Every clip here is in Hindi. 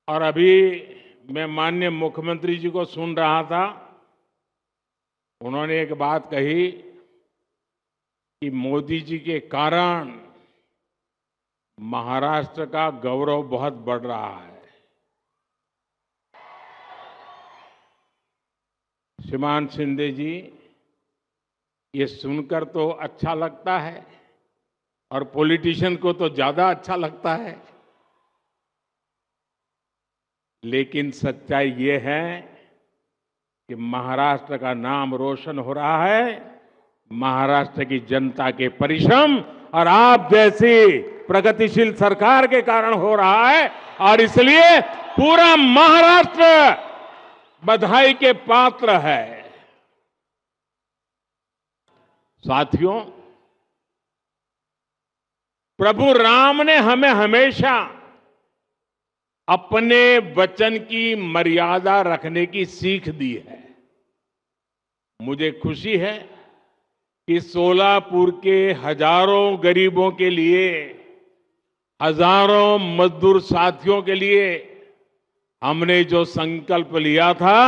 और अभी मैं माननीय मुख्यमंत्री जी को सुन रहा था। उन्होंने एक बात कही कि मोदी जी के कारण महाराष्ट्र का गौरव बहुत बढ़ रहा है। श्रीमान शिंदे जी, ये सुनकर तो अच्छा लगता है और पॉलिटिशियन को तो ज्यादा अच्छा लगता है, लेकिन सच्चाई ये है कि महाराष्ट्र का नाम रोशन हो रहा है महाराष्ट्र की जनता के परिश्रम और आप जैसी प्रगतिशील सरकार के कारण हो रहा है। और इसलिए पूरा महाराष्ट्र बधाई के पात्र है। साथियों, प्रभु राम ने हमें हमेशा अपने वचन की मर्यादा रखने की सीख दी है। मुझे खुशी है कि सोलापुर के हजारों गरीबों के लिए, हजारों मजदूर साथियों के लिए हमने जो संकल्प लिया था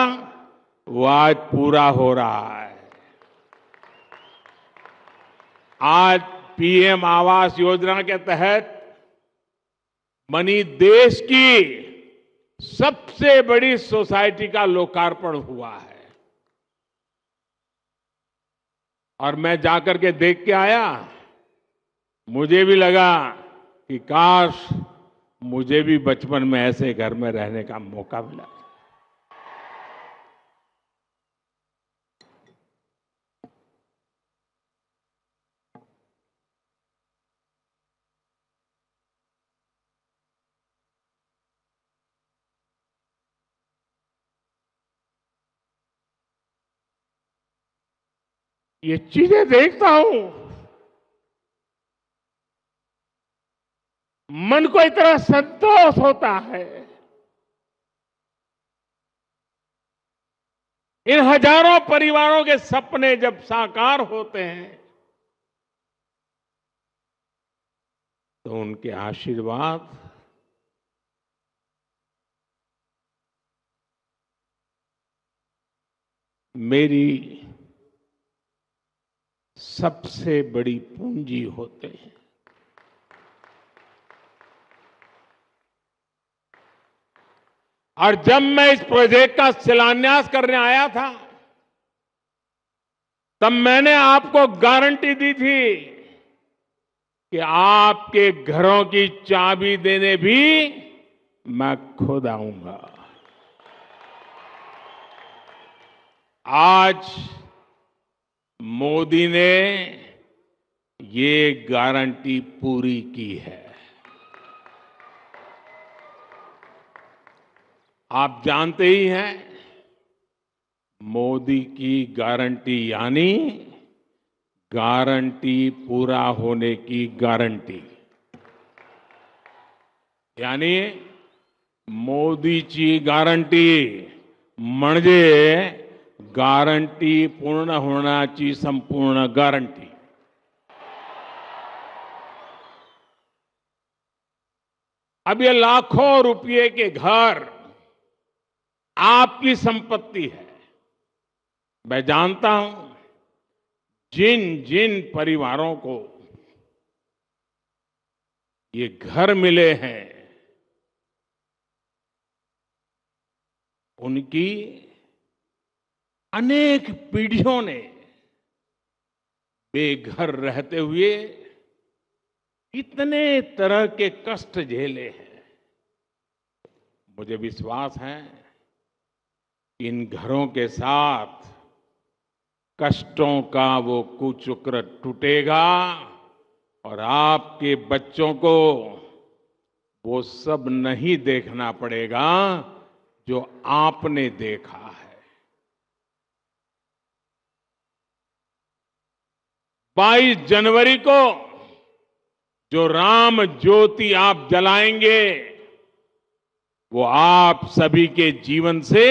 वो आज पूरा हो रहा है। आज पीएम आवास योजना के तहत बनी देश की सबसे बड़ी सोसाइटी का लोकार्पण हुआ है और मैं जाकर के देख के आया। मुझे भी लगा कि काश मुझे भी बचपन में ऐसे घर में रहने का मौका मिला। ये चीजें देखता हूं, मन को इतना संतोष होता है। इन हजारों परिवारों के सपने जब साकार होते हैं तो उनके आशीर्वाद मेरी सबसे बड़ी पूंजी होते हैं। और जब मैं इस प्रोजेक्ट का शिलान्यास करने आया था तब मैंने आपको गारंटी दी थी कि आपके घरों की चाबी देने भी मैं खुद आऊंगा। आज मोदी ने ये गारंटी पूरी की है। आप जानते ही हैं, मोदी की गारंटी यानी गारंटी पूरा होने की गारंटी। यानी मोदीची गारंटी म्हणजे गारंटी पूर्ण होण्याची संपूर्ण गारंटी। अब ये लाखों रुपए के घर आपकी संपत्ति है। मैं जानता हूं जिन जिन परिवारों को ये घर मिले हैं उनकी अनेक पीढ़ियों ने बेघर रहते हुए इतने तरह के कष्ट झेले हैं। मुझे विश्वास है इन घरों के साथ कष्टों का वो कुचक्र टूटेगा और आपके बच्चों को वो सब नहीं देखना पड़ेगा जो आपने देखा है। 22 जनवरी को जो राम ज्योति आप जलाएंगे वो आप सभी के जीवन से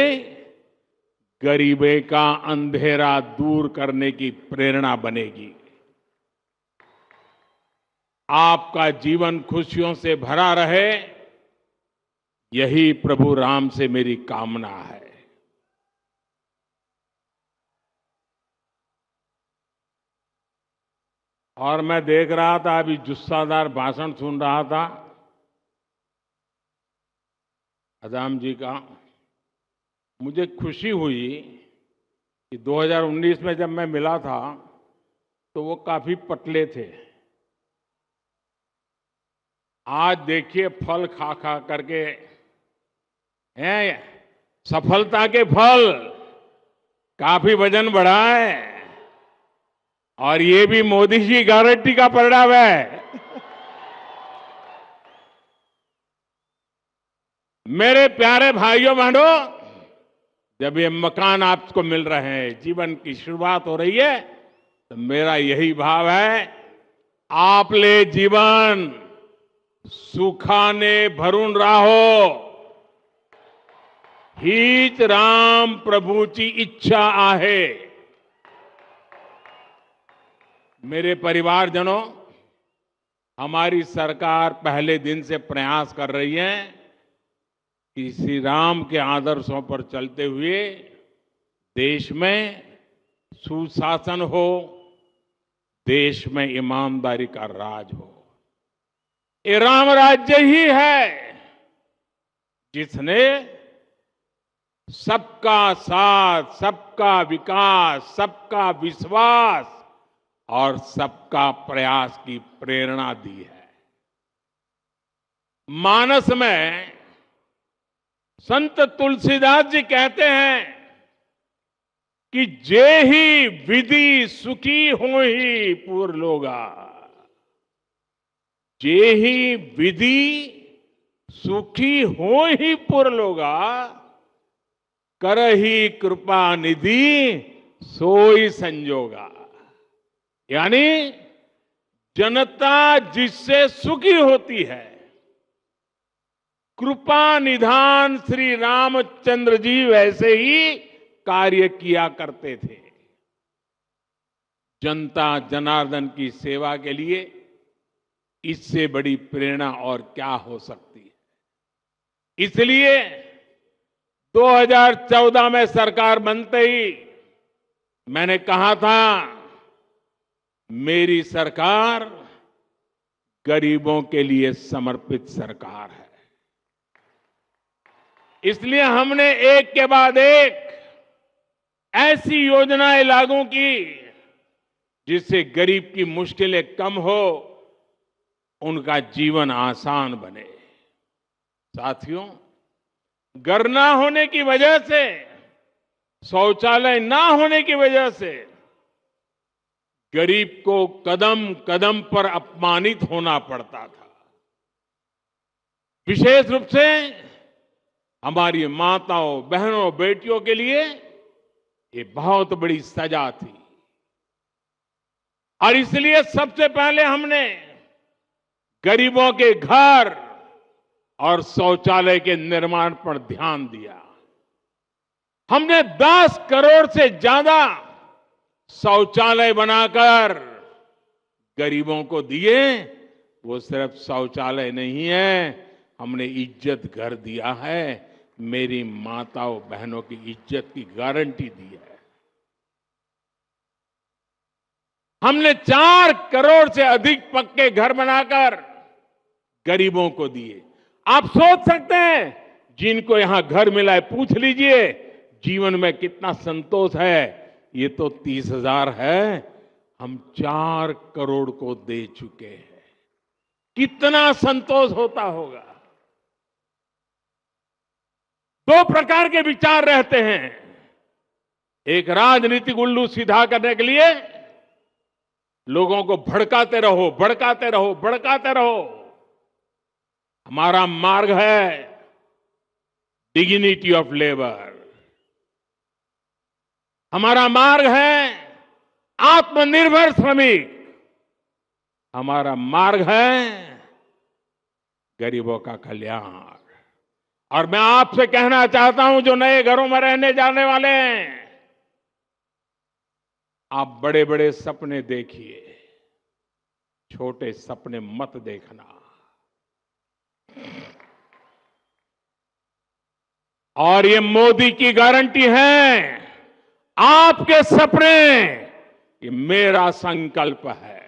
गरीबी का अंधेरा दूर करने की प्रेरणा बनेगी। आपका जीवन खुशियों से भरा रहे, यही प्रभु राम से मेरी कामना है। और मैं देख रहा था, अभी जुस्सादार भाषण सुन रहा था अदाम जी का। मुझे खुशी हुई कि 2019 में जब मैं मिला था तो वो काफी पतले थे। आज देखिए फल खा खा करके हैं, सफलता के फल, काफी वजन बढ़ा है। और ये भी मोदी जी गारंटी का परिणाम है। मेरे प्यारे भाइयों बहनों, जब ये मकान आपको मिल रहे हैं, जीवन की शुरुआत हो रही है, तो मेरा यही भाव है, आपले जीवन सुखाने भरून राहो, हीच राम प्रभूची इच्छा आहे। मेरे परिवारजनों, हमारी सरकार पहले दिन से प्रयास कर रही है कि श्री राम के आदर्शों पर चलते हुए देश में सुशासन हो, देश में ईमानदारी का राज हो। ये राम राज्य ही है जिसने सबका साथ, सबका विकास, सबका विश्वास और सबका प्रयास की प्रेरणा दी है। मानस में संत तुलसीदास जी कहते हैं कि जे ही विधि सुखी हो ही पुर लोगा, जे ही विधि सुखी हो ही पुर लोगा, करही कृपा निधि सोई संजोगा। यानी जनता जिससे सुखी होती है, कृपा निधान श्री रामचंद्र जी वैसे ही कार्य किया करते थे। जनता जनार्दन की सेवा के लिए इससे बड़ी प्रेरणा और क्या हो सकती है। इसलिए 2014 में सरकार बनते ही मैंने कहा था, मेरी सरकार गरीबों के लिए समर्पित सरकार है। इसलिए हमने एक के बाद एक ऐसी योजनाएं लागू की जिससे गरीब की मुश्किलें कम हो, उनका जीवन आसान बने। साथियों, घर ना होने की वजह से, शौचालय ना होने की वजह से गरीब को कदम कदम पर अपमानित होना पड़ता था। विशेष रूप से हमारी माताओं, बहनों, बेटियों के लिए ये बहुत बड़ी सजा थी। और इसलिए सबसे पहले हमने गरीबों के घर और शौचालय के निर्माण पर ध्यान दिया। हमने 10 करोड़ से ज्यादा शौचालय बनाकर गरीबों को दिए। वो सिर्फ शौचालय नहीं है, हमने इज्जत घर दिया है, मेरी माताओं बहनों की इज्जत की गारंटी दी है। हमने 4 करोड़ से अधिक पक्के घर बनाकर गरीबों को दिए। आप सोच सकते हैं, जिनको यहां घर मिला है, पूछ लीजिए जीवन में कितना संतोष है। ये तो 30,000 है, हम 4 करोड़ को दे चुके हैं। कितना संतोष होता होगा। 2 प्रकार के विचार रहते हैं। एक, राजनीतिक उल्लू सीधा करने के लिए लोगों को भड़काते रहो, भड़काते रहो, भड़काते रहो। हमारा मार्ग है डिग्निटी ऑफ लेबर। हमारा मार्ग है आत्मनिर्भर श्रमिक। हमारा मार्ग है गरीबों का कल्याण। और मैं आपसे कहना चाहता हूं, जो नए घरों में रहने जाने वाले हैं, आप बड़े बड़े सपने देखिए, छोटे सपने मत देखना। और ये मोदी की गारंटी है, आपके सपने, ये मेरा संकल्प है।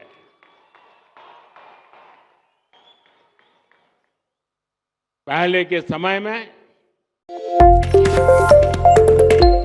पहले के समय में